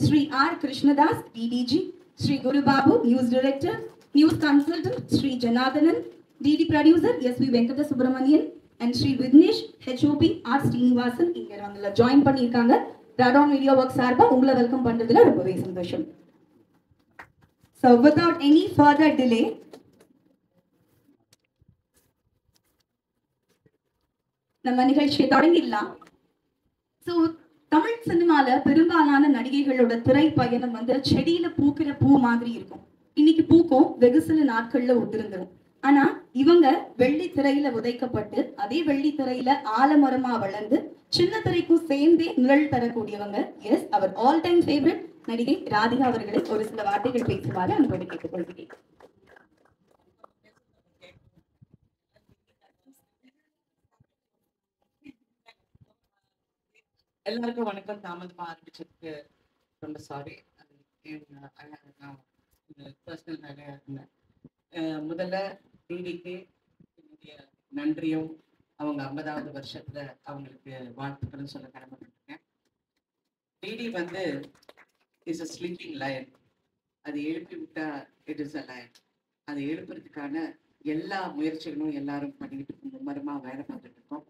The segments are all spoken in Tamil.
Sri R. Krishnadas, DDG, Sri Guru Babu, News Director, News Consultant, Sri Janardhanan, DD Producer, SV Venkata Subramanian, and Sri Vignesh, HOP, R. Srinivasan, இங்க அவங்கள ஜாயின் பண்ணியிருக்காங்க. ராடான் மீடியா ஒர்க் சார்பா உங்களை வெல்கம் பண்றதுல ரொம்பவே சந்தோஷம். So without any further delay, நம்ம நிகழ்ச்சியை தொடங்கிடலாம். ஸோ தமிழ் சினிமால பெரும்பாலான நடிகைகளோட திரை பயணம் வந்து செடியில பூக்கிற பூ மாதிரி இருக்கும். இன்னைக்கு பூக்கும், வெகு சில நாட்கள்ல உதிர்ந்துடும். ஆனா இவங்க வெள்ளி திரையில உதைக்கப்பட்டு அதே வெள்ளி திரையில ஆலமரமா வளர்ந்து சின்ன திரைக்கும் சேர்ந்தே நிழல் தரக்கூடியவங்க. எஸ், அவர் ஆல் டைம் ஃபேவரட் நடிகை ராதிகா அவர்களை ஒரு சில வார்த்தைகள் பேசுமாறு அன்போடு கேட்டுக்கொள்கிறேன். எல்லாருக்கும் வணக்கம். தாமதமா ஆரம்பிச்சதுக்கு ரொம்ப சாரி. பர்சனல் வேலையா இருந்தேன். முதல்ல டிடிக்கு என்னுடைய நன்றியும் அவங்க 50வது வருஷத்துல அவங்களுக்கு வாழ்த்துக்களும் சொல்ல கடமைப்பட்டிருக்கேன். டிடி வந்து இஸ் அ ஸ்லீப்பிங் லயன். அது எழுப்பி விட்டா இட் இஸ் அ லயன். அதை எழுப்புறதுக்கான எல்லா முயற்சிகளும் எல்லாரும் பண்ணிக்கிட்டு இருக்கோம், மும்மரமா வேலை பார்த்துட்டு இருக்கோம்.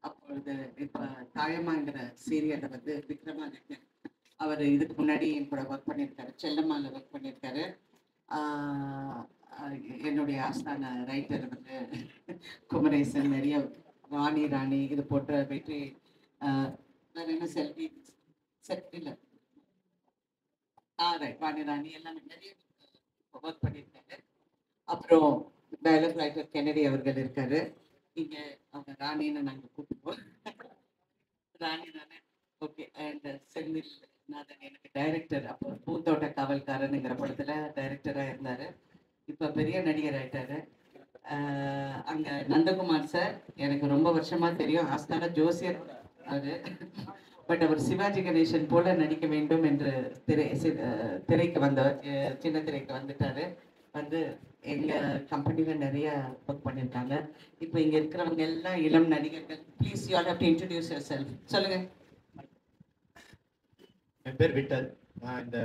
அப்பொழுது இப்ப தாயம்மாங்கிற சீரியல்ல வந்து விக்ரமாதித்யன் அவர் இதுக்கு முன்னாடி என் கூட ஒர்க் பண்ணியிருக்காரு, செல்லம்மால ஒர்க் பண்ணியிருக்காரு. என்னுடைய ஆஸ்தான ரைட்டர் வந்து குமரேசன், நிறைய ராணி இது போன்ற வெற்றி வேற என்ன செல்வி இல்லை ராணி எல்லாமே நிறைய ஒர்க் பண்ணியிருக்காரு. அப்புறம் டயலாக் ரைட்டர் கென்னடி அவர்கள் இருக்காரு. இங்க அவங்க ராணின்னு நாங்க கூப்பிடுவோம். ராணி தானே? ஓகே. அண்ட் செந்தில் நாதன் எனக்கு டைரக்டர். அப்போ பூந்தோட்ட காவல்காரனுங்கிற படத்துல டைரக்டரா இருந்தாரு. இப்ப பெரிய நடிகர் ஆயிட்டாரு. அங்க நந்தகுமார் சார் எனக்கு ரொம்ப வருஷமா தெரியும், ஆஸ்தான ஜோசியர் அவரு. பட் அவர் சிவாஜி கணேசன் போல நடிக்க வேண்டும் என்று திரைக்கு வந்தவர், சின்ன திரைக்கு வந்துட்டாரு. வந்து எங்க கம்பெனில நிறைய ஒர்க் பண்ணியிருக்காங்க. இப்போ இங்க இருக்கிறவங்க எல்லாம் இளம் நடிகர்கள். Please you all have to introduce your self. சொல்லுங்க. என் பேர் விட்டல். நான் இந்த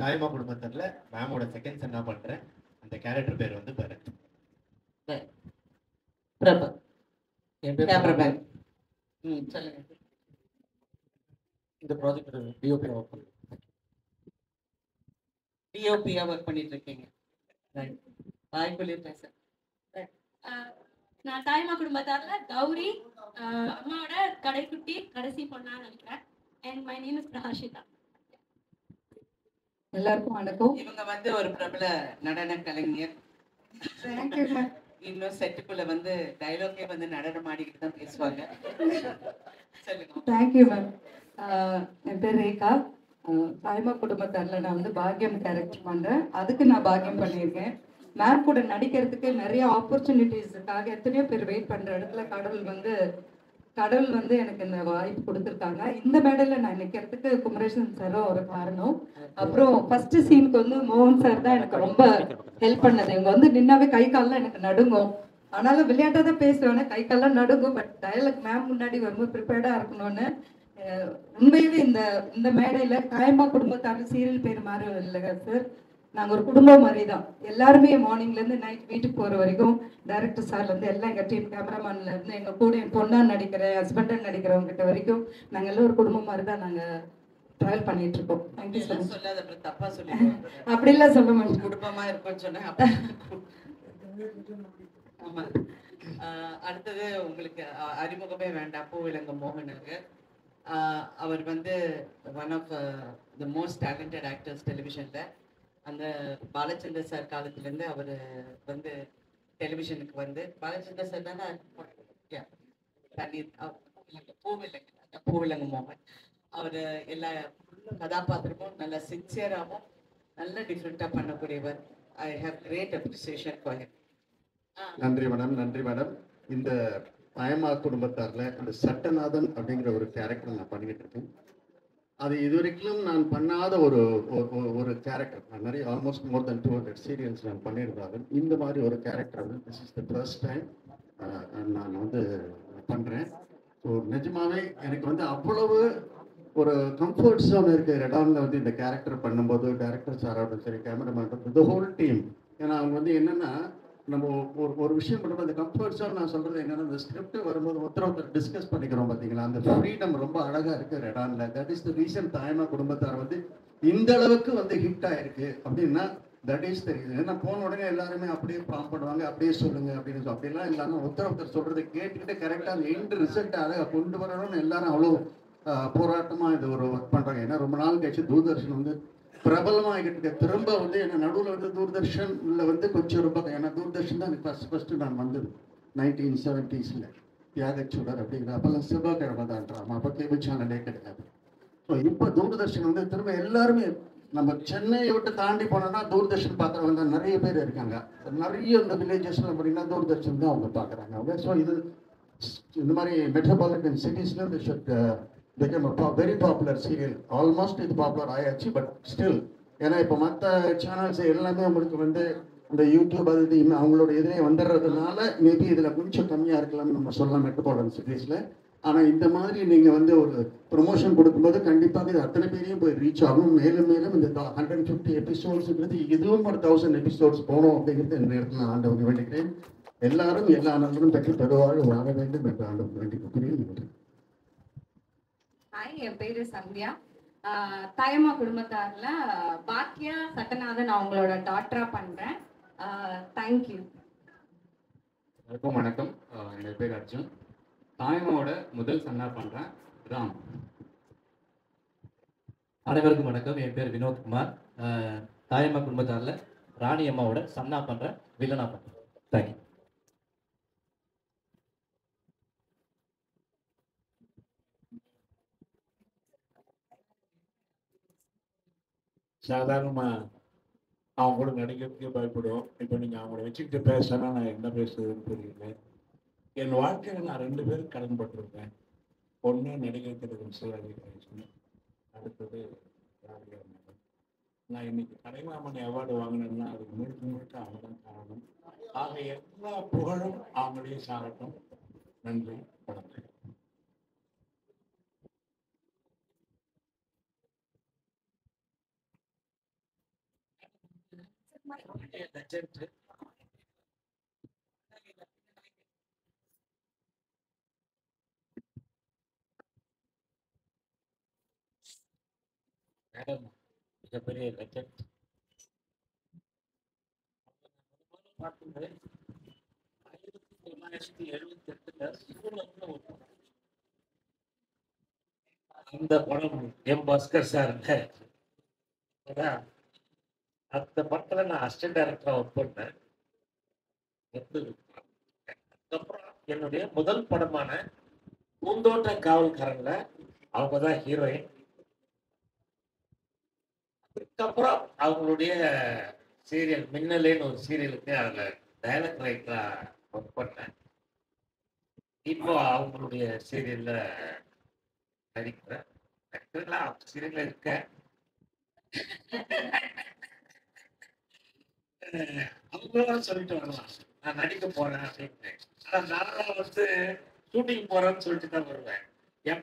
தாயம்மா குடும்பத்துல மேமோட செகண்ட் சன்னா பண்றேன். அந்த கேரக்டர் பேர் வந்து பரத். பிரபு. என் பேர் பிரபு. சொல்லுங்க. இந்த ப்ராஜெக்ட் டிஓபியா ஒர்க் பண்ணுறேன். டிஓபியா ஒர்க் பண்ணிட்டு இருக்கீங்க. நான் தாய்மா குடும்பத்தார்ல கௌரி, அம்மாவோட கடைக்குட்டி, கடைசி பொண்ணா நினைக்கிறேன். And my name is Prakashitha. எல்லாருக்கும் வணக்கம். இவங்க வந்து ஒரு பிரபல நடன கலைஞர். இன்னும் செட்டுக்குள்ள வந்து டைலாக்கே வந்து நடனம் ஆடிக்கிட்டு தான் பேசுவாங்க. சொல்லுங்க. Thank you ma'am. என் பேர் ரேகா. தாய்மா குடும்பத்தாரில் நான் வந்து பாக்யம் கேரக்டர் பண்ணுறேன். அதுக்கு நான் பாக்யம் பண்ணியிருக்கேன். மேம் கூட நடிக்கிறதுக்கு நிறைய ஆப்பர்ச்சுனிட்டிஸுக்காக எத்தனையோ பேர் வெயிட் பண்ணுற இடத்துல கடவுள் வந்து எனக்கு இந்த வாய்ப்பு கொடுத்துருக்காங்க. இந்த மேடையில் நான் நிற்கிறதுக்கு குமரேசன் சாரும் ஒரு காரணம். அப்புறம் ஃபர்ஸ்ட் சீனுக்கு வந்து மோகன் சார் தான் எனக்கு ரொம்ப ஹெல்ப் பண்ணது. இவங்க வந்து நின்னாவே கை கால்லாம் எனக்கு நடுங்கும். ஆனாலும் விளையாட்டாக தான் பேசுவேன், கை கால்லாம் நடுங்கும். பட் டயலாக் மேம் முன்னாடி ரொம்ப ப்ரிப்பேர்டாக இருக்கணும்னு. உண்மையிலே இந்த மேடையில் தாயம்மா குடும்பத்தார் சீரியல் பேர் மாதிரி இல்லைங்க சார். நாங்கள் ஒரு குடும்பம் மாதிரி தான். எல்லாருமே மார்னிங்லேருந்து நைட் வீட்டுக்கு போகிற வரைக்கும் டைரக்டர் சார்லேருந்து எல்லாம் எங்கள் டீம் கேமராமேன்லேருந்து எங்கள் கூட என் பொண்ணாக நடிக்கிற ஹஸ்பண்டாக நடிக்கிறவங்ககிட்ட வரைக்கும் நாங்கள் எல்லாம் ஒரு குடும்பம் மாதிரி தான் நாங்கள் ட்ராவல் பண்ணிட்டு இருக்கோம். Thank you so much. சொல்லாத அப்புறம் தப்பா சொல்லுங்க. அப்படிலாம் சொல்ல மாட்டேன். குடும்பமா இருக்கும்னு சொன்னேன். ஆமா. அடுத்தது உங்களுக்கு அறிமுகமே வேண்டாம். பூவிலங்க மோகனுக்கு. அவர் வந்து one of the most talented actors டெலிவிஷன்ல. அந்த பாலச்சந்தர் சார் காலத்துலேருந்து அவர் வந்து டெலிவிஷனுக்கு வந்து பாலச்சந்தர் சார் தானே பூவிலங்க மோகன். அவர் எல்லா கதாபாத்திரமும் நல்ல சின்சியராகவும் நல்ல டிஃப்ரெண்ட்டாக பண்ணக்கூடியவர். I have great appreciation for him. நன்றி மேடம். நன்றி மேடம். இந்த தாயம்மா குடும்பத்தார்ல இந்த சட்டநாதன் அப்படிங்கிற ஒரு கேரக்டர் நான் பண்ணிக்கிட்டு இருக்கேன். அது இதுவரைக்கும் நான் பண்ணாத ஒரு கேரக்டர். நான் நிறைய ஆல்மோஸ்ட் மோர் தென் 200 சீரியல்ஸ் நான் பண்ணியிருந்தாலும் இந்த மாதிரி ஒரு கேரக்டர் வந்து this is the first time நான் வந்து பண்ணுறேன். ஸோ நிஜமாவே எனக்கு வந்து அவ்வளவு ஒரு கம்ஃபர்ட் ஜோன் இருக்க ரெடானில் வந்து இந்த கேரக்டர் பண்ணும்போது டேரக்டர் சாராகட்டும் சரி, கேமராமேன் த ஹோல் டீம். ஏன்னா அவங்க வந்து என்னென்னா, நம்ம ஒரு விஷயம் பண்ணும்போது அந்த கம்ஃபர்ட் ஜோன் நான் சொல்கிறது என்னென்னா, இந்த ஸ்கிரிப்ட் வரும்போது ஒருத்தர் டிஸ்கஸ் பண்ணிக்கிறோம் பார்த்தீங்களா, அந்த ஃப்ரீடம் ரொம்ப அழகாக இருக்குது ரெடானில். தட் இஸ் த ரீசன் தாய்மா குடும்பத்தார் வந்து இந்த அளவுக்கு வந்து ஹிட் ஆயிருக்கு அப்படின்னா தட் இஸ் தெரியுது. ஏன்னா போன உடனே எல்லாருமே அப்படியே ப்ராம் பண்ணுவாங்க, அப்படியே சொல்லுங்க அப்படின்னு சொல்லி அப்படிலாம் இல்லாமல் ஒருத்தர் சொல்கிறத கேட்டுக்கிட்டு கரெக்டாக அந்த எண்ட் ரிசல்ட் அழகாக கொண்டு வரணும்னு எல்லாரும் அவ்வளோ போராட்டமாக இது ஒரு ஒர்க் பண்ணுறாங்க. ஏன்னா ரொம்ப நாள் கழிச்சு தூர்தர்ஷன் வந்து பிரபலமாகிட்டு இருக்க, திரும்ப வந்து என்ன நடுவில் வந்து தூர்தர்ஷனில் வந்து கொஞ்சம் ரொம்ப, ஏன்னா தூர்தர்ஷன் தான் எனக்கு ஃபஸ்ட்டு நான் வந்தது 1970s தியாகச்சூடர் அப்படிங்கிற, அப்போல்லாம் செவ்வாய்க்கிழமை தான் ட்ராமா, அப்போ கேபிள் சேனலே கிடையாது. ஸோ இப்போ தூர்தர்ஷன் வந்து திரும்ப எல்லாருமே நம்ம சென்னையை விட்டு தாண்டி போனோம்னா தூர்தர்ஷன் பார்க்குறவங்க நிறைய பேர் இருக்காங்க. நிறைய இந்த வில்லேஜஸ்ல அப்படின்னா தூர்தர்ஷன் தான் அவங்க பார்க்குறாங்க. அவங்க ஸோ இது இந்த மாதிரி மெட்ரோபாலிட்டன் சிட்டிஸில் the should become a very popular serial. Almost இது பாப்புலர் ஆயாச்சு, பட் ஸ்டில் ஏன்னா இப்போ மற்ற சேனல்ஸ் எல்லாமே உங்களுக்கு வந்து இந்த யூடியூப் அது இது அவங்களோட எதிரே வந்துடுறதுனால மேபி இதில் கொஞ்சம் கம்மியாக இருக்கலாம்னு நம்ம சொல்லலாம் மெட்ரோபாலிட்டன் சிட்டிஸில். ஆனால் இந்த மாதிரி நீங்கள் வந்து ஒரு ப்ரொமோஷன் கொடுக்கும்போது கண்டிப்பாக இது அத்தனை பேரையும் போய் ரீச் ஆகும். மேலும் மேலும் இந்த 150 எபிசோட்ஸுங்கிறது இதுவும் ஒரு 1000 எபிசோட்ஸ் போகணும் அப்படிங்கிறது இந்த நேரத்தில் நான் ஆண்டவங்க வேண்டிக்கிறேன். எல்லாரும் எல்லா நலனும் பெற்று பெருவாழ் வாழ வேண்டும் என்று ஆண்டவங்க வேண்டிக்கிறேன். ஹாய், என் பேரு சந்தியா. தாயம்மா குடும்பத்தார்ல பாக்கியா சட்டநாதன் அவங்களோட டாக்டரா பண்றேன். தேங்க்யூ. எல்லாருக்கும் வணக்கம். என்னோட பேர் அர்ஜுன். தாயம்மாவோட முதல் சன்னா பண்றேன் ராம். அனைவருக்கும் வணக்கம். என் பேர் வினோத்குமார். தாயம்மா குடும்பத்தாரில் ராணி அம்மாவோட சன்னா பண்றேன், வில்லனா பண்றேன். தேங்க்யூ. சாதாரணமாக அவங்க கூட நடிக்கிறதுக்கே பயப்படுவோம். இப்போ நீங்கள் அவங்கள வச்சுக்கிட்டு பேசுனா நான் என்ன பேசுறதுன்னு புரியல. என் வாழ்க்கையில் நான் 2 பேருக்கு கடன்பட்டிருக்கேன். ஒன்று நடிகர் திலகம் சிவாஜி கணேசன், அடுத்தது ராதிகா மேடம். நான் இன்னைக்கு கலைமாமணி அவார்டு வாங்கினேன்னா அதுக்கு முழுக்க அவங்க தான் காரணம். ஆக எல்லா புகழும் அவங்களே சாரட்டும். நன்றி, வணக்கம். மேடம் மிகப்பெரிய லெஜண்ட். பார்க்கும்போது 1978 அந்த படம் எம் பாஸ்கர் சார் அந்த படத்துல நான் அசிஸ்டன்ட் டைரக்டரா ஒர்க் பண்ணேன். அதுக்கப்புறம் என்னுடைய முதல் படமான பூந்தோட்ட காவல்காரன்ல அவங்க தான் ஹீரோயின். அதுக்கப்புறம் அவங்களுடைய சீரியல் மின்னலேன்னு ஒரு சீரியலுக்கு அதில் டைரக்ட் ரைட்டரா ஒர்க் பண்ணேன். இப்போ அவங்களுடைய சீரியல்ல நடிக்கிறேன். அவங்க சீரியல்ல இருக்கேன். அவங்களும் சொல்லிட்டு வரலாம் நான் நடிக்க போறேன் அப்படின்னு. ஆனா நான் வந்து ஷூட்டிங் போறேன்னு சொல்லிட்டு தான் வருவேன். என்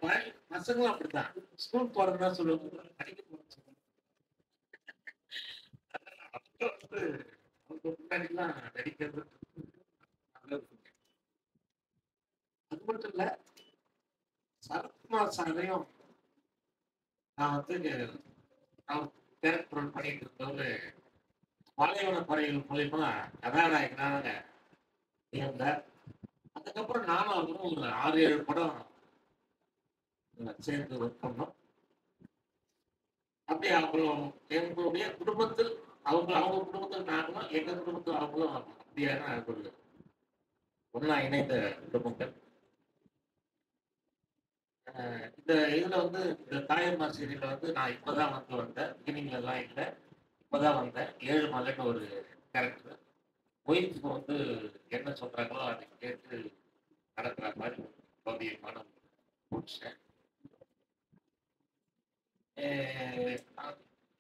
பசங்களும் அப்படித்தான் ஸ்கூல் போறதுன்னா சொல்லுவாங்க, நடிக்க போறேன்னு சொல்லுவாங்க. அவங்க வந்து அவங்க முன்னாடிலாம் நடிக்கிறது நல்லது. அது மட்டும் இல்ல, சரத்குமார் சாரையும் நான் வந்து அவர் கேரக்டர் பண்ணிட்டு இருந்தவரு பாலைவன பறவைகள் மூலியமா கதாநாயகனாக இருந்தார். அதுக்கப்புறம் நானும் அவரும் ஒரு 6-7 படம் சேர்ந்து ஒர்க் பண்ணோம். அப்படி அப்புறம் எங்களுடைய குடும்பத்தில் அவங்க குடும்பத்தில் நாங்களும் எங்க குடும்பத்தில் அவங்களும் அப்படியான ஒரு ஒன்னா இணைந்த குடும்பங்கள். இந்த இதுல வந்து இந்த தாயம்மா சீரியல்ல வந்து நான் இப்பதான் வந்தேன். பிகினிங்ல எல்லாம் இல்லை, இப்பதான் வந்தேன். 7 மகன் ஒரு கேரக்டர். ஒய்ஃப் வந்து என்ன சொல்றாங்களோ அதை கேட்டு நடக்கிற மாதிரி பௌதிகமான முடிச்சேன்.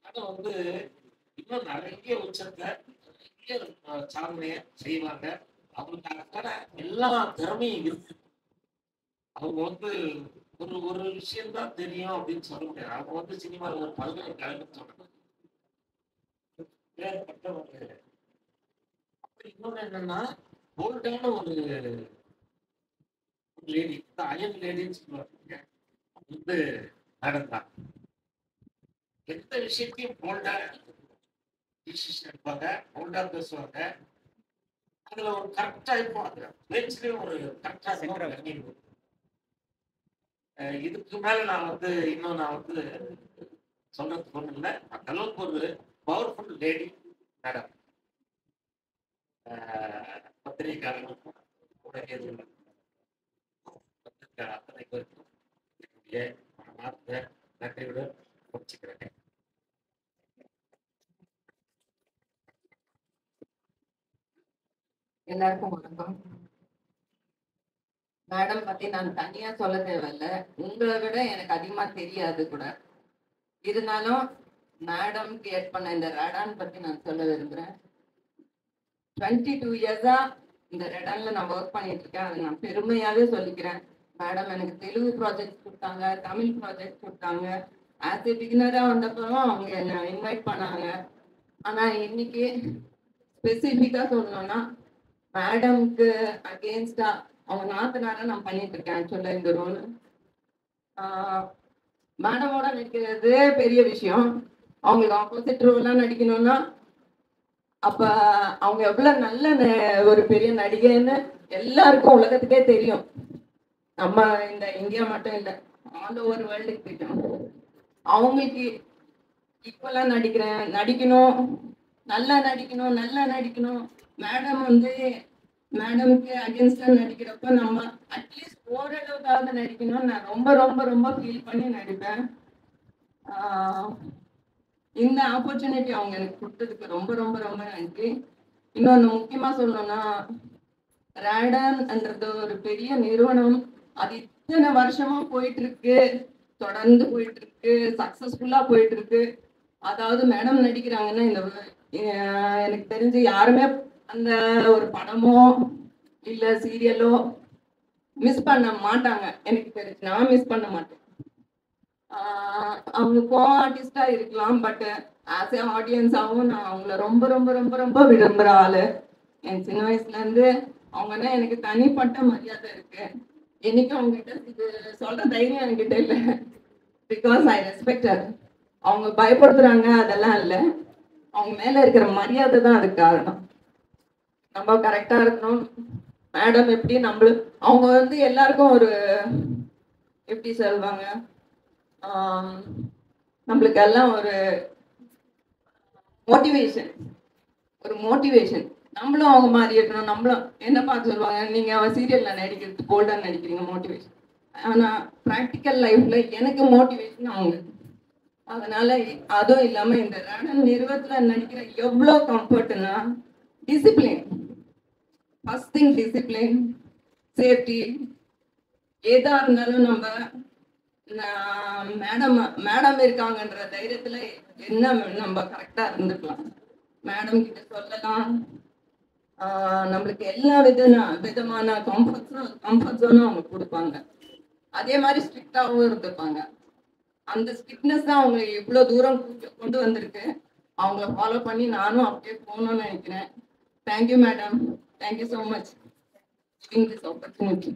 ஆனா வந்து இன்னும் நிறைய உச்சத்தை நிறைய சாதனைய செய்வாங்க. அவங்களுக்கு அதுக்கான எல்லா திறமையும் இருக்கு. அவங்க வந்து ஒரு ஒரு விஷயம் தான் தெரியும் அப்படின்னு சொல்ல முடியாது. அவங்க வந்து சினிமாவில் ஒரு பல்கலைக்கழகம் சொல்றாங்க. ஏற்பட்ட ஒரு அப்புறம் இன்னொன்று என்னன்னா, போல்டான ஒரு லேடி, அயன் லேடின்னு சொல்லுவாங்க. அது வந்து மேடம் தான். எந்த விஷயத்தையும் போல்டா டிசிஷன் எடுப்பாங்க, போல்டா பேசுவாங்க. அதுல ஒரு கரெக்டா இருக்கும். அதுல பேச்சுலயும் ஒரு கரெக்டா இருக்கும். இதுக்கு மேல நான் வந்து இன்னும் நான் வந்து சொல்றதுக்கு ஒண்ணு இல்லை. அந்த அளவுக்கு ஒரு பவர்ஃபுல் லேடி மேடம். பத்திரிகையாளர்களுக்கும் ஊடகவியலாளர்களுக்கும் அத்தனை பேருக்கும் என்னுடைய மனமார்ந்த நன்றியுடன் முடிச்சுக்கிறேன். எல்லாருக்கும் வணக்கம். மேடம் பத்தி நான் தனியா சொல்ல தேவையில்ல, உங்களை விட எனக்கு அதிகமா தெரியாது கூட. இருந்தாலும் மேடம் கிரியேட் பண்ண இந்த ரேடான் பத்தி நான் சொல்ல விரும்புறேன். 22 இயர்ஸா இந்த ரேடான்ல நான் ஒர்க் பண்ணிட்டு இருக்கேன். அதை நான் பெருமையாவே சொல்லிக்கிறேன். மேடம் எனக்கு தெலுங்கு ப்ராஜெக்ட் கொடுத்தாங்க, தமிழ் ப்ராஜெக்ட் கொடுத்தாங்க. ஆஸ் ஏ பிகினரா வந்தப்பறம் அவங்க என்ன இன்வைட் பண்ணாங்க. ஆனா இன்னைக்கு ஸ்பெசிஃபிக்கா சொல்லணும்னா மேடம்க்கு அகேன்ஸ்டா அவங்க நாத்தனார நான் பண்ணிட்டு இருக்கேன். ஆக்சுவலா இந்த ரோல் மேடமோட நடிக்கிறது பெரிய விஷயம். அவங்களுக்கு ஆப்போசிட் ரோல்லாம் நடிக்கணும்னா அப்ப அவங்க எவ்வளவு நல்ல ஒரு பெரிய நடிகைன்னு எல்லாருக்கும் உலகத்துக்கே தெரியும். நம்ம இந்த இந்தியா மட்டும் இல்லை, ஆல் ஓவர் வேர்ல்டுக்கு தெரியும். அவங்களுக்கு ஈக்குவலா நடிக்கணும், நல்லா நடிக்கணும். மேடம் வந்து மேடம்க்கு அகேன்ஸ்டா நடிக்கிறப்ப நம்ம அட்லீஸ்ட் ஓரளவுக்காவது நடிக்கணும்னு நான் ரொம்ப ரொம்ப ரொம்ப ஃபீல் பண்ணி நடிப்பேன். இந்த ஆப்பர்ச்சுனிட்டி அவங்க எனக்கு கொடுத்ததுக்கு ரொம்ப ரொம்ப ரொம்ப நன்றி. இன்னொன்று முக்கியமா சொல்லணும்னா, ரேடான்ன்றது ஒரு பெரிய நிறுவனம். அது இத்தனை வருஷமா போயிட்டு இருக்கு, தொடர்ந்து போயிட்டு இருக்கு, சக்சஸ்ஃபுல்லா போயிட்டு இருக்கு. அதாவது மேடம் நடிக்கிறாங்கன்னா இந்த எனக்கு தெரிஞ்சு யாருமே அந்த ஒரு படமோ இல்ல சீரியலோ மிஸ் பண்ண மாட்டாங்க. எனக்கு தெரிஞ்சு நான் மிஸ் பண்ண மாட்டேன். அவங்க கோ ஆர்டிஸ்டா இருக்கலாம், பட் ஆஸ் ஏ ஆடியன்ஸாவும் நான் அவங்கள ரொம்ப ரொம்ப ரொம்ப ரொம்ப விரும்புற ஆளு. என் சின்ன வயசுல இருந்து அவங்கன்னா எனக்கு தனிப்பட்ட மரியாதை இருக்கு. என்னைக்கும் அவங்க கிட்ட இது சொல்ற தைரியம் என்கிட்ட இல்லை. Because I respect her. அவங்க பயப்படுத்துறாங்க அதெல்லாம் இல்லை, அவங்க மேல இருக்கிற மரியாதை தான் அதுக்கு காரணம். நம்ம கரெக்டா இருக்கணும். மேடம் எப்படி அவங்க வந்து எல்லாருக்கும் ஒரு எப்படி சொல்வாங்க, நம்மளுக்கு எல்லாம் ஒரு மோட்டிவேஷன். நம்மளும் அவங்க மாதிரி இருக்கணும். நம்மளும் என்ன பார்த்து சொல்லுவாங்க, நீங்க சீரியல்ல நடிக்கிறது போல்டா நடிக்கிறீங்க, மோட்டிவேஷன். ஆனா ப்ராக்டிக்கல் லைஃப்ல எனக்கு மோட்டிவேஷன் அவங்க. அதனால அதுவும் இல்லாம இந்த ரேடான் நிறுவனத்துல நடிக்கிற எவ்வளோ கம்ஃபர்ட்னா discipline. First thing discipline, safety. ஏதா இருந்தாலும் நம்ம மேடம் இருக்காங்கன்ற தைரியத்துல என்ன நம்ம கரெக்டா இருந்துக்கலாம். மேடம் கிட்ட சொல்லலாம். நம்மளுக்கு எல்லா விதமான கம்ஃபர்ட் ஜோனும் அவங்க கொடுப்பாங்க. அதே மாதிரி ஸ்ட்ரிக்டாகவும் இருந்துப்பாங்க. அந்த ஸ்ட்ரிக்ட்னஸ் தான் அவங்க இவ்வளவு தூரம் கொண்டு வந்திருக்கு. அவங்கள ஃபாலோ பண்ணி நானும் அப்படியே போகணும்னு நினைக்கிறேன். Thank you madam, thank you so much giving this opportunity.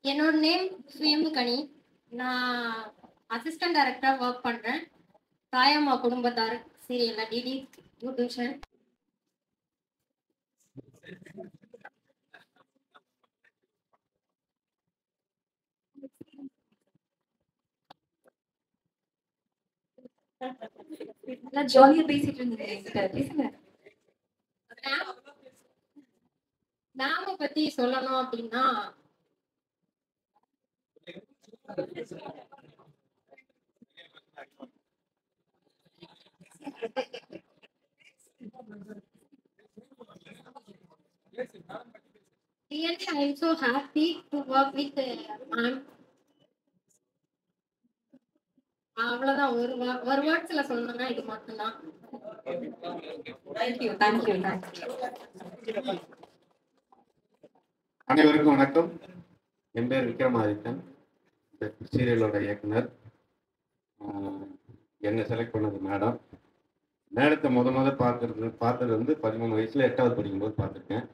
என்னோட நேம் சுயம்புகனி. நான் அசிஸ்டன்ட் டைரக்டராக ஒர்க் பண்ணுறேன். தாயம்மா குடும்பத்தார் சீரியலில் டிடி தூர்தர்ஷன். ஜாலியா பேசிட்டு இருந்தீங்க, பேசுங்க. மேமை பற்றி சொல்லணும் அப்படின்னா, really I am so happy to work with ma'am. அவ்வளவுதான். ஒரு வேர்ட்ஸ்ல சொல்லணும்னா இது மட்டும்தான். Thank you thank you. அனைவருக்கும் வணக்கம். என் பேர் விக்ரமாதித்தன், சீரியலோட இயக்குனர். என்னை செலக்ட் பண்ணது மேடம். மேடத்தை முத பார்த்தது வந்து 13 வயசுல 8வது படிக்கும்போது பார்த்துருக்கேன்.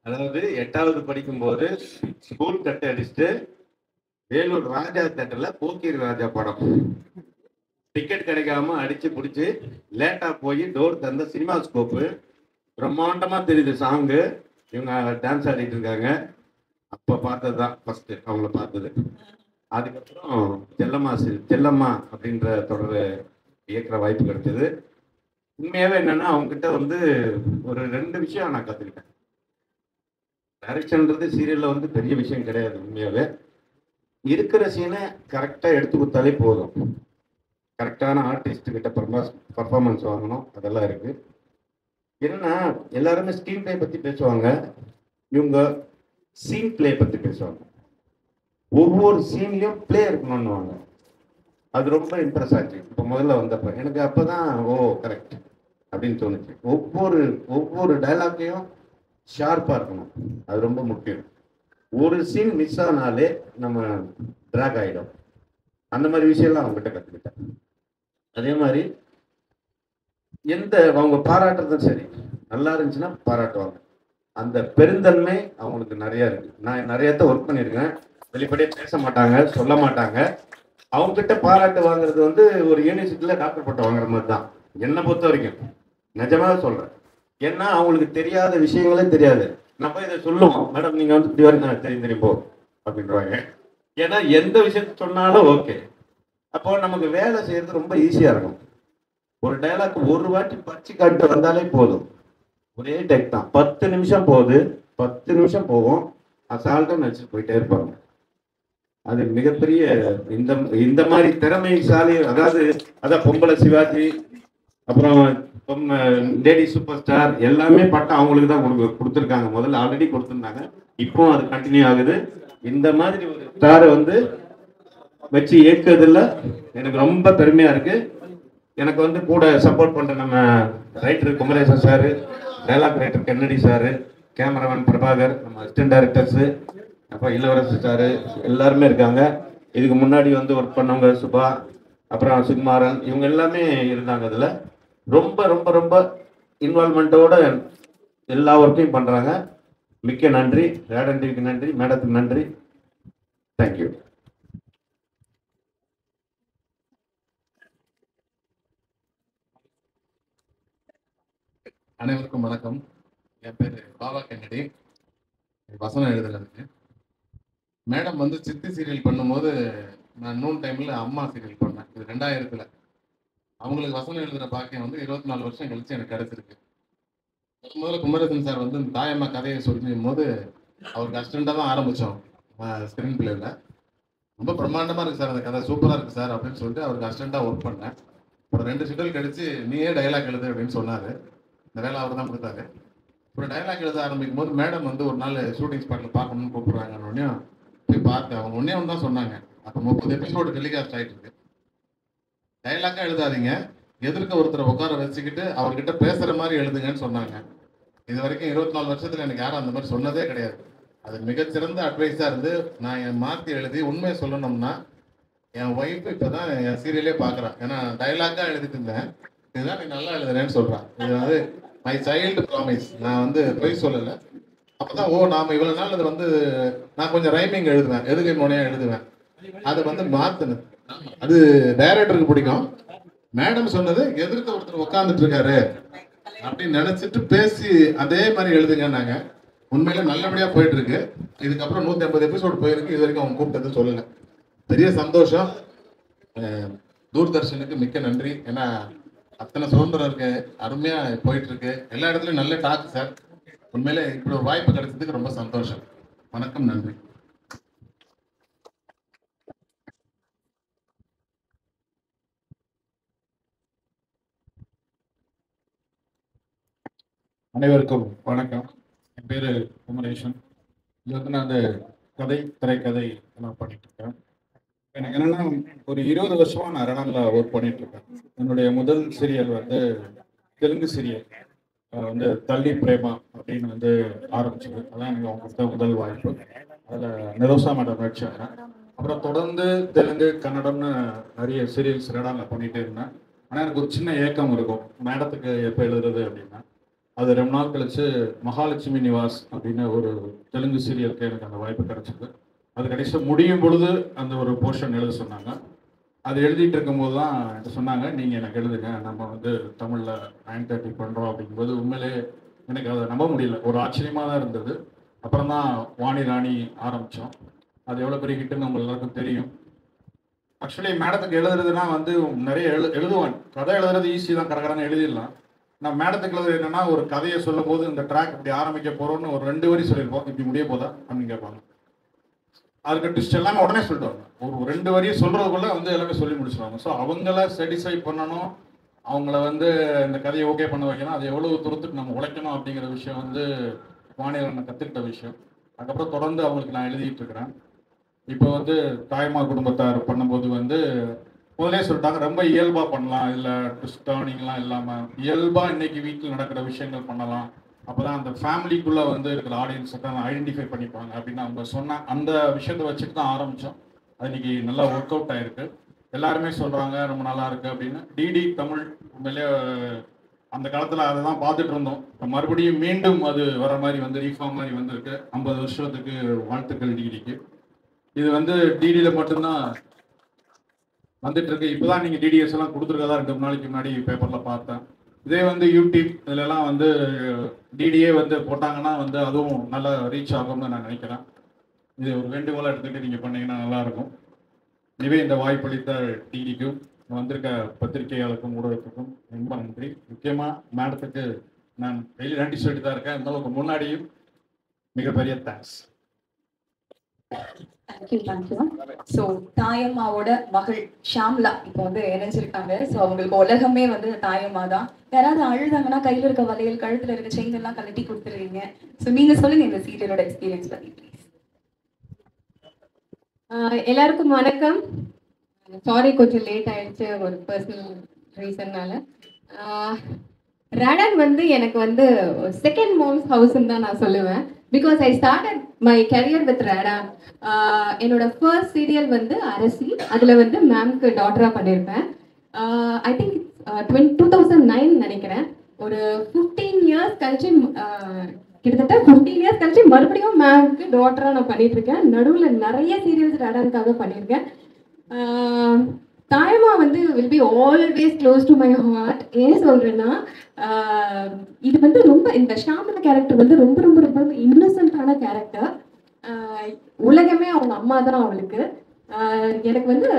அதாவது 8வது படிக்கும்போது ஸ்கூல் கட்டை அடிச்சுட்டு வேலூர் ராஜா தேட்டர்ல போக்கிரி ராஜா படம் டிக்கெட் கிடைக்காம அடிச்சு பிடிச்சி லேட்டா போய் டோர் தந்த சினிமா ஸ்கோப்பு பிரம்மாண்டமா தெரியுது சாங்கு. இவங்க டான்ஸ் ஆடிட்டு இருக்காங்க. அப்ப பார்த்ததுதான் ஃபர்ஸ்ட் அவங்கள பார்த்தது. அதுக்கப்புறம் செல்லம்மா அப்படின்ற தொடர் இயக்குற வாய்ப்பு கிடைச்சது. உண்மையாவே என்னன்னா அவங்க கிட்ட வந்து ஒரு 2 விஷயம் நான் கத்துக்கிட்டேன். டைரக்ஷன்ன்றது சீரியல்ல வந்து பெரிய விஷயம் கிடையாது. உண்மையாவே இருக்கிற சீனை கரெக்டா எடுத்து கொடுத்தாலே போதும். கரெக்டான ஆர்டிஸ்ட் கிட்ட பர்ஃபார்மன்ஸ் வாங்கணும், அதெல்லாம் இருக்கு. என்னன்னா எல்லாருமே ஸ்க்ரீன் பிளே பத்தி பேசுவாங்க, இவங்க சீன் பிளே பத்தி பேசுவாங்க. ஒவ்வொரு சீன்லயும் பிளே இருக்கணும்னுவாங்க. அது ரொம்ப இம்ப்ரெஸ் ஆச்சு. இப்போ முதல்ல வந்தப்ப எனக்கு அப்பதான் கரெக்ட் அப்படின்னு தோணுச்சு. ஒவ்வொரு டைலாக்கையும் ஷார்ப்பா இருக்கணும், அது ரொம்ப முக்கியம். ஒரு சீன் மிஸ் ஆனாலே நம்ம ட்ராக் ஆகிடும். அந்த மாதிரி விஷயம்லாம் அவங்ககிட்ட கற்றுக்கிட்டேன். அதே மாதிரி அவங்க பாராட்டுறதும் சரி, நல்லா இருந்துச்சுன்னா பாராட்டுவாங்க. அந்த பெருந்தன்மை அவங்களுக்கு நிறைய இருக்கு. நான் நிறையத்த ஒர்க் பண்ணியிருக்கேன். வெளிப்படையே பேச மாட்டாங்க, சொல்ல மாட்டாங்க. அவங்க கிட்ட பாராட்டு வாங்குறது வந்து ஒரு யூனிவர்சிட்டியில டாக்டர் பட்டம் வாங்குற மாதிரி தான் என்னை பொறுத்த வரைக்கும். நிஜமாக சொல்றேன். ஏன்னா அவங்களுக்கு தெரியாத விஷயங்களே தெரியாது. நம்ம இதை சொல்லுவோம், மேடம் நீங்க வந்து இப்படி வரைக்கும் தெரியும் போ அப்படின்றாங்க. ஏன்னா எந்த விஷயத்த சொன்னாலும் ஓகே. அப்போ நமக்கு வேலை செய்யறது ரொம்ப ஈஸியா இருக்கும். ஒரு டைலாக் ஒரு வாட்டி பச்சு காட்டு வந்தாலே போதும். ஒரே டெக் தான், 10 நிமிஷம் போகுது, 10 நிமிஷம் போகும். அசால்ட்டா நடிச்சுட்டு போயிட்டே இருப்பாங்க. அது மிகப்பெரிய இந்த மாதிரி திறமைசாலி. அதான் பொம்பளை சிவாஜி, அப்புறம் லேடி சூப்பர் ஸ்டார் எல்லாமே பட்டம் அவங்களுக்கு தான் கொடுத்துருக்காங்க. முதல்ல ஆல்ரெடி கொடுத்துருந்தாங்க, இப்போ அது கண்டினியூ ஆகுது. இந்த மாதிரி ஒரு ஸ்டாரை வந்து வச்சு இயக்குறதுல எனக்கு ரொம்ப பெருமையா இருக்கு. எனக்கு வந்து கூட சப்போர்ட் பண்ற நம்ம writer Kumaresan sir, dialogue writer Kennedy sir, cameraman Prabhakar, நம்ம அசிஸ்டன்ட் டைரக்டர்ஸு, அப்புறம் இளவரசு சாரு எல்லாருமே இருக்காங்க. இதுக்கு முன்னாடி வந்து ஒர்க் பண்ணவங்க சுபா, அப்புறம் சுகுமாரன், இவங்க எல்லாமே இருந்தாங்க. அதில் ரொம்ப ரொம்ப ரொம்ப இன்வால்மெண்ட்டோட எல்லா ஒர்க்கையும் பண்ணுறாங்க. மிக்க நன்றி. ரேடன் டிவிக்கு நன்றி, மேடத்துக்கு நன்றி. தேங்க்யூ. அனைவருக்கும் வணக்கம். என் பேர் பாபா கென்னடி, வசனம் எழுதுறதுக்கு. மேடம் வந்து சித்தி சீரியல் பண்ணும்போது நான் நூன் டைமில் அம்மா சீரியல் பண்ணேன். இது 2000. அவங்களுக்கு வசனம் எழுதுகிற பாக்கியம் வந்து 24 வருஷம் கழிச்சு எனக்கு கிடைச்சிருக்கு. முதல்ல குமரேசன் சார் வந்து தாயம்மா கதையை சொல்லும் போது அவருக்கு அசிஸ்டண்டாக தான் ஆரம்பித்தோம். ஸ்க்ரீன் பிளேயில் ரொம்ப பிரம்மாண்டமாக இருக்குது சார், அந்த கதை சூப்பராக இருக்குது சார் அப்படின்னு சொல்லிட்டு அவருக்கு அசிஸ்டண்டாக ஒர்க் பண்ணேன். அப்புறம் 2 ஷெட்யூல் கழிச்சு நீயே டைலாக் எழுது அப்படின்னு சொன்னார். இந்த வேலை அவர் தான் கொடுத்தாரு. அப்புறம் டைலாக் எழுத ஆரம்பிக்கும் போது மேடம் வந்து ஒரு நாள் ஷூட்டிங் ஸ்பாட்டில் பார்க்கணும்னு கூப்பிட்றாங்கன்னு போய் பார்த்தேன். அவங்க ஒன்றே ஒன்று தான் சொன்னாங்க. அப்போ 30 எபிசோடு டெலிகாஸ்ட் ஆகிட்டு இருக்கு. டைலாக்காக எழுதாதீங்க, எதிர்க்க ஒருத்தரை உட்கார வச்சுக்கிட்டு அவர்கிட்ட பேசுகிற மாதிரி எழுதுங்கன்னு சொன்னாங்க. இது வரைக்கும் 24 வருஷத்தில் எனக்கு யாரும் அந்த மாதிரி சொன்னதே கிடையாது. அது மிகச்சிறந்த அட்வைஸாக இருந்து நான் என் மாற்றி எழுதி உண்மையை சொல்லணும்னா என் ஒய்ஃப் இப்போ தான் என் சீரியலே பார்க்குறான். ஏன்னா டைலாக்காக எழுதிட்டு இருந்தேன், இதுதான் நீ நல்லா எழுதுறேன்னு சொல்கிறான். இது வந்து மை சைல்டு ப்ராமிஸ். நான் வந்து பொய் சொல்லலை. அப்பதான் நாம இவ்வளவு நாள் அது வந்து நான் கொஞ்சம் ரைமிங் எழுதுவேன், எதுகை முனையா எழுதுவேன். அதை வந்து மாத்தினது அது டைரக்டருக்கு பிடிக்கும். மேடம் சொன்னது எதிர்த்து ஒருத்தர் உட்காந்துட்டு இருக்காரு அப்படின்னு நினைச்சிட்டு பேசி அதே மாதிரி எழுதுங்கன்னாங்க. உண்மையில நல்லபடியா போயிட்டு இருக்கு. இதுக்கப்புறம் 150 எபிசோடு போயிருக்கு. இது வரைக்கும் அவங்க கூப்பிட்டது சொல்லலை. பெரிய சந்தோஷம். தூர்தர்ஷனுக்கு மிக்க நன்றி. ஏன்னா அத்தனை சுதந்திரம் இருக்கு, அருமையா போயிட்டு இருக்கு. எல்லா இடத்துலயும் நல்ல டாக் சார். உண்மையில இப்படி ஒரு வாய்ப்பு கிடைச்சதுக்கு ரொம்ப சந்தோஷம். வணக்கம், நன்றி. அனைவருக்கும் வணக்கம். என் பேரு குமரேஷன். இது வந்து நான் அந்த திரைக்கதை நான் பண்ணிட்டு இருக்கேன். எனக்கு என்னன்னா, ஒரு 20 வருஷமா நான் ரெனால்ல ஒர்க் பண்ணிட்டு இருக்கேன். என்னுடைய முதல் சீரியல் வந்து தெலுங்கு சீரியல் வந்து தள்ளி பிரேமா அப்படின்னு வந்து ஆரம்பிச்சது. அதான் எனக்கு அவங்க கொடுத்த முதல் வாய்ப்பு. அதில் நிரோசா மேடம் நடிச்சாங்க. அப்புறம் தொடர்ந்து தெலுங்கு கன்னடம்னு நிறைய சீரியல்ஸ் ரெனால்ல பண்ணிகிட்டே இருந்தேன். ஆனால் எனக்கு ஒரு சின்ன ஏக்கம் இருக்கும், மேடத்துக்கு எப்போ எழுதுறது அப்படின்னா. அது ரொம்ப நாள் கழிச்சு மகாலட்சுமி நிவாஸ் அப்படின்னு ஒரு தெலுங்கு சீரியலுக்கு எனக்கு அந்த வாய்ப்பு கிடைச்சது. அது கடைசியாக முடியும் பொழுது அந்த ஒரு போர்ஷன் எழுத சொன்னாங்க. அது எழுதிட்டு இருக்கும்போது தான் என்கிட்ட சொன்னாங்க, நீங்கள் எனக்கு எழுதுங்க, நம்ம வந்து தமிழில் 9:30 பண்ணுறோம் அப்படிங்கும்போது உண்மையிலே எனக்கு அதை நம்ப முடியல. ஒரு ஆச்சரியமாக தான் இருந்தது. அப்புறம் தான் வாணி ராணி ஆரம்பித்தோம். அது எவ்வளோ பெரிய ஹிட்டுன்னு நம்ம எல்லாருக்கும் தெரியும். ஆக்சுவலி மேடத்துக்கு எழுதுறதுனா வந்து நிறைய எழுதுவான். கதை எழுதுறது ஈஸி தான், கடற்கடன்னு எழுதிடலாம். நான் மேடத்துக்கு எழுதுறது என்னன்னா, ஒரு கதையை சொல்லும் போது இந்த ட்ராக் இப்படி ஆரம்பிக்க போகிறோன்னு ஒரு 2 வரி சொல்லியிருப்போம், இப்படி முடிய போதா அப்படின்னு கேட்பாங்க. அதுக்கு ட்விஸ்ட் எல்லாமே உடனே சொல்லிட்டு ஒரு 2 வரியை சொல்றதுக்குள்ள வந்து எல்லாமே சொல்லி முடிச்சிருவாங்க. ஸோ அவங்கள சாட்டிஸ்ஃபை பண்ணணும், அவங்கள வந்து இந்த கதையை ஓகே பண்ண வைக்கணும். அது எவ்வளவு தூரத்துக்கு நம்ம உழைக்கணும் அப்படிங்கிற விஷயம் வந்து வாணியர் நான் கற்றுக்கிட்ட விஷயம். அதுக்கப்புறம் தொடர்ந்து அவங்களுக்கு நான் எழுதிட்டு இருக்கிறேன். இப்போ வந்து தாய்மார் குடும்பத்தார் பண்ணும்போது வந்து முதலே சொல்லிட்டாங்க, ரொம்ப இயல்பாக பண்ணலாம், இல்லை ட்விஸ்ட் டர்னிங்லாம் இல்லாமல் இயல்பாக இன்னைக்கு வீட்டில் நடக்கிற விஷயங்கள் பண்ணலாம். அப்போதான் அந்த ஃபேமிலிக்குள்ளே வந்து இருக்கிற ஆடியன்ஸை தான் ஐடென்டிஃபை பண்ணிப்பாங்க அப்படின்னு அவங்க சொன்ன அந்த விஷயத்தை வச்சுட்டு தான் ஆரம்பித்தோம். அது இன்னைக்கு நல்லா ஒர்க் அவுட் ஆகிருக்கு. எல்லாருமே சொல்கிறாங்க ரொம்ப நல்லா இருக்குது அப்படின்னு. டிடி தமிழ் உண்மையிலே அந்த காலத்தில் அதை தான் பார்த்துட்டு இருந்தோம். இப்போ மறுபடியும் மீண்டும் அது வர மாதிரி வந்து ரீஃபார்ம் மாதிரி வந்திருக்கு. 50 வருஷத்துக்கு வாழ்த்துக்கள் டிடிக்கு. இது வந்து டிடியில் மட்டும்தான் வந்துட்டு இருக்கு. இப்போதான் நீங்கள் டிடிஎஸ் எல்லாம் கொடுத்துருக்கதா 2 நாளைக்கு முன்னாடி பேப்பரில் பார்த்தேன். இதே வந்து யூடியூப் இதிலெல்லாம் வந்து டிடியே வந்து போட்டாங்கன்னா வந்து அதுவும் நல்லா ரீச் ஆகும்னு நான் நினைக்கிறேன். இது ஒரு வேண்டுகோளாக எடுத்துக்கிட்டு நீங்கள் பண்ணீங்கன்னா நல்லாயிருக்கும். இதுவே இந்த வாய்ப்பளித்த டிடிக்கும் வந்திருக்க பத்திரிகையாளருக்கும் ஊடகத்துக்கும் ரொம்ப நன்றி. முக்கியமாக மேடத்துக்கு நான் டெய்லி நன்றி சொல்லிட்டு தான் இருக்கேன். இருந்தாலும் முன்னாடியும் மிகப்பெரிய தேங்க்ஸ். தேங்க்யூ. ஸோ தாயம்மாவோட மகள் ஷாம்லா இப்போ வந்து இணைஞ்சிருக்காங்க. ஸோ அவங்களுக்கு உலகமே வந்து தாயம்மா தான். யாராவது அழுதாங்கன்னா கையில் இருக்க வளையல், கழுத்துல இருக்க செயின் எல்லாம் கழட்டி கொடுத்துருவீங்க. ஸோ நீங்க சொல்லுங்க இந்த சீரியலோட எக்ஸ்பீரியன்ஸ் பத்தி ப்ளீஸ். எல்லாருக்கும் வணக்கம். சாரி கொஞ்சம் லேட் ஆயிடுச்சு ஒரு பர்சனல் ரீசன்னால. ரடன் வந்து எனக்கு வந்து செகண்ட் மோம்ஸ் ஹவுஸ்ன்னு தான் நான் சொல்லுவேன். Because I started my career with Radaan. என்னோட ஃபர்ஸ்ட் சீரியல் வந்து அரசி. அதில் வந்து மேம்க்கு டாட்டராக பண்ணியிருப்பேன். ஐ திங்க் 2009 நினைக்கிறேன். ஒரு 15 இயர்ஸ் கழிச்சு, கிட்டத்தட்ட 15 இயர்ஸ் கழிச்சு மறுபடியும் மேம்க்கு டாட்டராக நான் பண்ணிட்டு இருக்கேன். நடுவில் நிறைய சீரியல்ஸ் ரடானுக்காக பண்ணியிருக்கேன். தாயம்மா வந்து will be always close to my heart. ஏன் சொல்கிறேன்னா, இது வந்து ரொம்ப இந்த ஷாமலா கேரக்டர் வந்து ரொம்ப ரொம்ப ரொம்ப இன்னசென்ட்டான கேரக்டர். உலகமே அவங்க அம்மா தான் அவளுக்கு. எனக்கு வந்து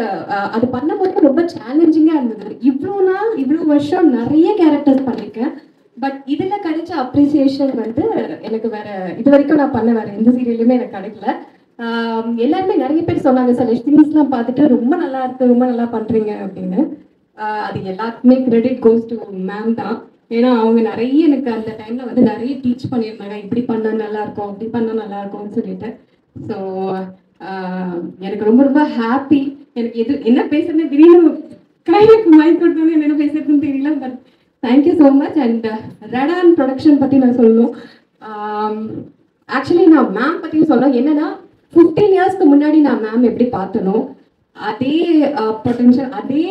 அது பண்ணும்போது ரொம்ப சேலஞ்சிங்காக இருந்தது. இவ்வளோ நாள் இவ்வளோ வருஷம் நிறைய கேரக்டர்ஸ் பண்ணியிருக்கேன். பட் இதில் கிடைச்ச அப்ரிசியேஷன் வந்து எனக்கு வேற இது வரைக்கும் நான் பண்ண வேற எந்த சீரியலுமே எனக்கு கிடைக்கல. எல்லாருமே நிறைய பேர் சொன்னாங்க, சில சீன்ஸ்லாம் பார்த்துட்டு ரொம்ப நல்லா இருக்கு, ரொம்ப நல்லா பண்ணுறீங்க அப்படின்னு. அது எல்லாத்துக்குமே கிரெடிட் கோஸ் டு மேம் தான். ஏன்னா அவங்க நிறைய எனக்கு அந்த டைமில் வந்து நிறைய டீச் பண்ணியிருந்தாங்க, இப்படி பண்ணால் நல்லாயிருக்கும், அப்படி பண்ணால் நல்லாயிருக்கும்னு சொல்லிட்டு. ஸோ எனக்கு ரொம்ப ரொம்ப ஹாப்பி. எனக்கு என்ன பேசுறதுன்னு திடீர்னு கையிலுக்கு மைக் கொடுத்தோன்னு என்ன பேசுறதுன்னு தெரியல. But thank you so much. And Radaan production பற்றி நான் சொல்லணும். ஆக்சுவலி நான் மேம் பற்றியும் சொல்லணும். என்னன்னா 15 இயர்ஸ்க்கு முன்னாடி நான் மேம் எப்படி பார்த்தனோ அதே பொட்டன்ஷியல், அதே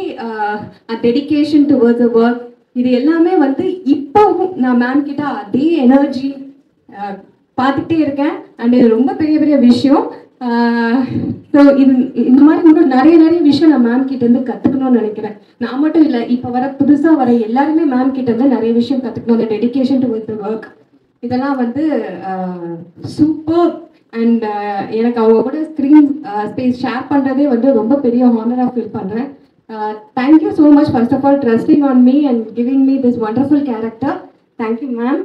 டெடிக்கேஷன் டுவர்ட்ஸ் அ ஒர்க், இது எல்லாமே வந்து இப்போவும் நான் மேம் கிட்ட அதே எனர்ஜி பார்த்துட்டே இருக்கேன். அண்ட் இது ரொம்ப பெரிய பெரிய விஷயம். ஸோ இந்த மாதிரி இன்னும் நிறைய விஷயம் நான் மேம் கிட்ட இருந்து கற்றுக்கணும்னு நினைக்கிறேன். நான் மட்டும் இல்லை, இப்போ புதுசாக வர எல்லாருமே மேம் கிட்ட இருந்து நிறைய விஷயம் கற்றுக்கணும். அந்த டெடிகேஷன் டுவர்ட்ஸ் தி ஒர்க் இதெல்லாம் வந்து சூப்பர். அண்ட் எனக்கு அவங்க கூட ஸ்க்ரீன் ஸ்பேஸ் ஷேர் பண்ணுறதே வந்து ரொம்ப பெரிய ஹானராக ஃபீல் பண்ணுறேன். Thank you so much first of all trusting on me and giving me this wonderful character. Thank you ma'am.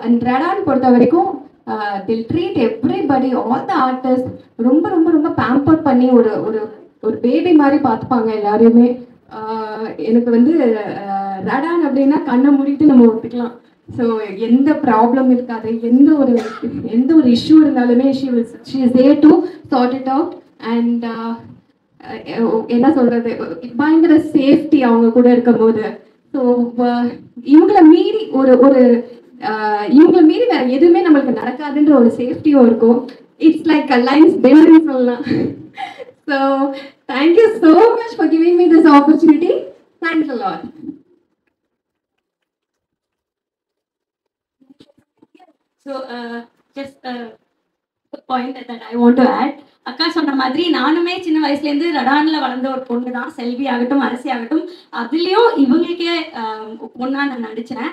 And ரடான் பொறுத்த வரைக்கும் they'll treat everybody, all the artists ரொம்ப ரொம்ப ரொம்ப பேம்பர் பண்ணி ஒரு ஒரு ஒரு பேபி மாதிரி பார்த்துப்பாங்க எல்லாரையுமே. எனக்கு வந்து ரடான் அப்படின்னா கண்ணை மூடிட்டு நம்ம ஒத்துக்கலாம். ஸோ எந்த ப்ராப்ளம் இருக்காது, எந்த ஒரு இஷ்யூ இருந்தாலுமே she is there to sort it out. And என்ன சொல்றது, பயங்கர சேஃப்டி அவங்க கூட இருக்கும்போது. ஸோ இவங்களை மீறி இவங்களை மீறி வேற எதுவுமே நம்மளுக்கு நடக்காதுன்ற ஒரு சேஃப்டியும் இருக்கும். இட்ஸ் லைக் அ லைன்ஸ் பெல்னு சொல்லலாம். So thank you so much for giving me this opportunity. Thanks a lot. So just a point that I want to add. அக்கா சொன்ன மாதிரி நானுமே சின்ன வயசுலேருந்து ரடான்ல வளர்ந்த ஒரு பொண்ணு தான். செல்வி ஆகட்டும், அரசி ஆகட்டும், அதுலேயும் இவங்களுக்கே பொண்ணா நான் நடிச்சேன்.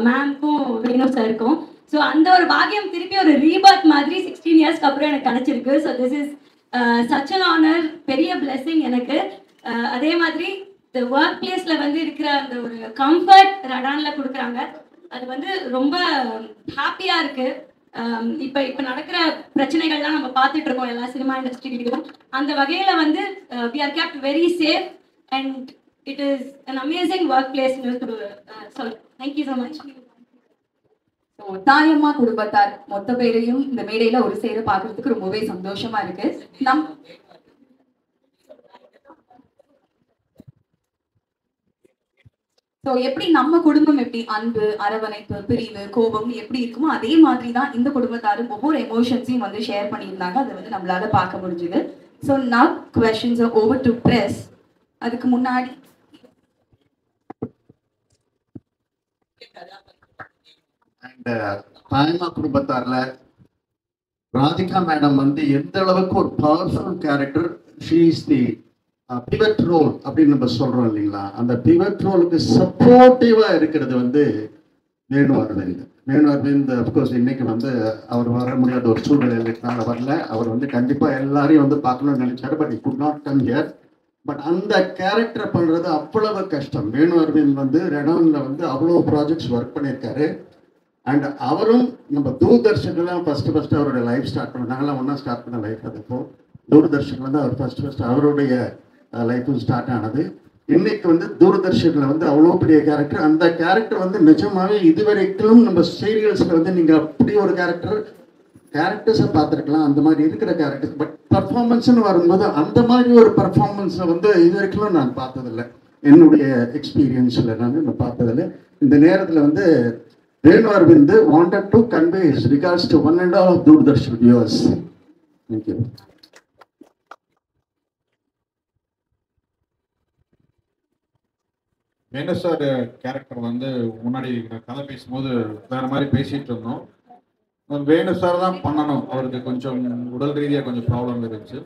மேம்க்கும் வேணு சாருக்கும். ஸோ அந்த ஒரு பாக்கியம் திருப்பி ஒரு ரீபர்த் மாதிரி 16 இயர்ஸ்க்கு அப்புறம் எனக்கு கிடைச்சிருக்கு. So this is such an honour, பெரிய பிளெஸிங் எனக்கு. அதே மாதிரி இந்த ஒர்க் பிளேஸ்ல வந்து இருக்கிற அந்த ஒரு கம்ஃபர்ட் ரடான்ல கொடுக்குறாங்க. அது வந்து ரொம்ப ஹாப்பியா இருக்கு. இப்போ நடக்கிற பிரச்சனைகள்லாம் நம்ம பார்த்துட்டு இருக்கோம் எல்லா சினிமா இண்டஸ்ட்ரியிலையும். அந்த வகையில வந்து we are kept very safe and it is an amazing workplace. So thank you so much. So தாயம்மா குடும்பத்தார் மொத்த பேரையும் இந்த மேடையில ஒரு சேர பார்க்கறதுக்கு ரொம்பவே சந்தோஷமா இருக்கு. ஸோ எப்படி நம்ம குடும்பம் எப்படி அன்பு, அரவணைப்பு, பிரிவு, கோபம் எப்படி இருக்குமோ அதே மாதிரி தான் இந்த குடும்பத்தாரும் ஒவ்வொரு எமோஷன்ஸையும் வந்து ஷேர் பண்ணியிருந்தாங்க. அதை வந்து நம்மளால பார்க்க முடிஞ்சுது. So now questions are over to press. அதுக்கு முன்னாடி தாயம்மா குடும்பத்தார்ல ராதிகா மேடம் வந்து எந்த அளவுக்கு ஒரு powerful character. She is the pivot role அப்படின்னு நம்ம சொல்றோம் இல்லைங்களா. அந்த பிவட் ரோலுக்கு சப்போர்ட்டிவா இருக்கிறது வந்து வேணு அரவிந்த். வேணு அரவிந்த் அப்கோர்ஸ் இன்னைக்கு வந்து அவர் வர முடியாத ஒரு சூழ்நிலை இருக்கிறனால வரல. அவர் வந்து கண்டிப்பா எல்லாரையும் வந்து பார்க்கணும்னு நினைச்சாரு. But it could not come here. But அந்த கேரக்டரை பண்றது அவ்வளவு கஷ்டம். வேணு அரவிந்த் வந்து ரெடான்ல வந்து அவ்வளோ ப்ராஜெக்ட்ஸ் ஒர்க் பண்ணியிருக்காரு. அண்ட் அவரும் நம்ம தூர்தர்ஷன்லாம் ஃபர்ஸ்ட் அவருடைய லைஃப் ஸ்டார்ட் பண்ண, நாங்களாம் ஒன்றா ஸ்டார்ட் பண்ண லைஃப். அதுப்போ தூர்தர்ஷன் வந்து அவர் ஃபர்ஸ்ட் அவருடைய லைஃப்பும் ஸ்டார்ட் ஆனது. இன்னைக்கு வந்து தூர்தர்ஷனில் வந்து அவ்வளோ பெரிய கேரக்டர். அந்த கேரக்டர் வந்து நிஜமாவே இதுவரைக்கும் நம்ம சீரியல்ஸில் வந்து நீங்கள் அப்படி ஒரு கேரக்டர்ஸை பார்த்துருக்கலாம், அந்த மாதிரி இருக்கிற கேரக்டர்ஸ். பட் பர்ஃபார்மன்ஸ்னு வரும்போது அந்த மாதிரி ஒரு பர்ஃபார்மன்ஸை வந்து இது வரைக்கும் நான் பார்த்ததில்லை. என்னுடைய எக்ஸ்பீரியன்ஸில் நான் பார்த்ததில்லை. இந்த நேரத்தில் வந்து Venu Arvind wanted to convey his regards to one and all of Doordarshan viewers. Thank you. Venu sir character வந்து முன்னாடி கதை பேசும்போது வேற மாதிரி பேசிட்டு இருந்தோம். வேணு சார் தான் பண்ணணும், அவருக்கு கொஞ்சம் உடல் ரீதியாக கொஞ்சம் ப்ராப்ளம் இருந்துச்சு.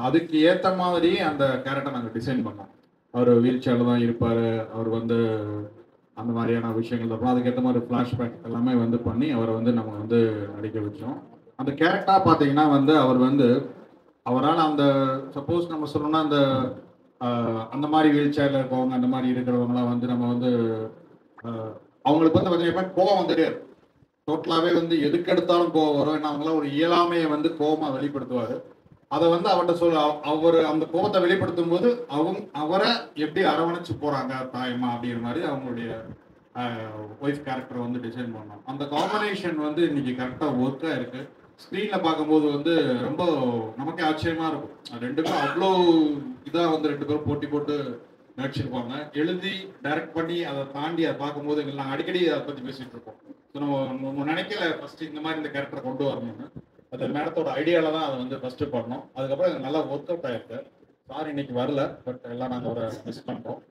அதுக்கு ஏற்ற மாதிரி அந்த கேரக்டர் நாங்கள் டிசைன் பண்ணோம். அவர் வீல் சேரில் தான் இருப்பார். அவர் வந்து அந்த மாதிரியான விஷயங்கள் அப்புறம் அதுக்கேற்ற மாதிரி ஃப்ளாஷ்பேக் எல்லாமே வந்து பண்ணி அவரை வந்து நம்ம வந்து நடிக்க வச்சோம். அந்த கேரக்டராக பார்த்தீங்கன்னா வந்து அவர் வந்து அவரால் அந்த சப்போஸ் நம்ம சொல்லணும்னா அந்த மாதிரி வீல் சேரில் இருக்கவங்க அந்த மாதிரி இருக்கிறவங்களாம் வந்து நம்ம வந்து அவங்களுக்கு வந்து பார்த்தீங்கன்னா கோவம் வந்துட்டே இருக்கும். டோட்டலாகவே வந்து எதுக்கு எடுத்தாலும் கோவம் வரும். ஏன்னா அவங்களாம் ஒரு இயலாமையை வந்து கோவமாக வெளிப்படுத்துவார். அதை வந்து அவர்கிட்ட அவர் அந்த கோபத்தை வெளிப்படுத்தும் போது அவரை எப்படி அரவணைச்சு போறாங்க தாயம்மா அப்படிங்கிற மாதிரி அவங்களுடைய ஒய்ஃப் கேரக்டர் வந்து டிசைன் பண்ணோம். அந்த காம்பினேஷன் வந்து இன்னைக்கு கரெக்டாக ஒர்க்காக இருக்கு. ஸ்க்ரீன்ல பார்க்கும்போது வந்து ரொம்ப நமக்கே ஆச்சரியமா இருக்கும். ரெண்டு பேரும் அவ்வளோ இதாக வந்து ரெண்டு பேரும் போட்டி போட்டு நடிச்சிருப்பாங்க. எழுதி டைரக்ட் பண்ணி அதை தாண்டி அதை பார்க்கும்போது நாங்கள் அடிக்கடி அதை பற்றி பேசிட்டு இருக்கோம். ஸோ நம்ம நினைக்கல ஃபர்ஸ்ட் இந்த மாதிரி இந்த கேரக்டரை கொண்டு வரணும்னு. அது மேடத்தோட ஐடியாவில் தான் அதை வந்து ஃபர்ஸ்ட் பண்ணோம். அதுக்கப்புறம் நல்லா ஒர்க் அவுட் ஆயிருக்கு. சார் இன்னைக்கு வரல, பட் எல்லாம் நாங்கள் ஒரு மிஸ் பண்ணுறோம்.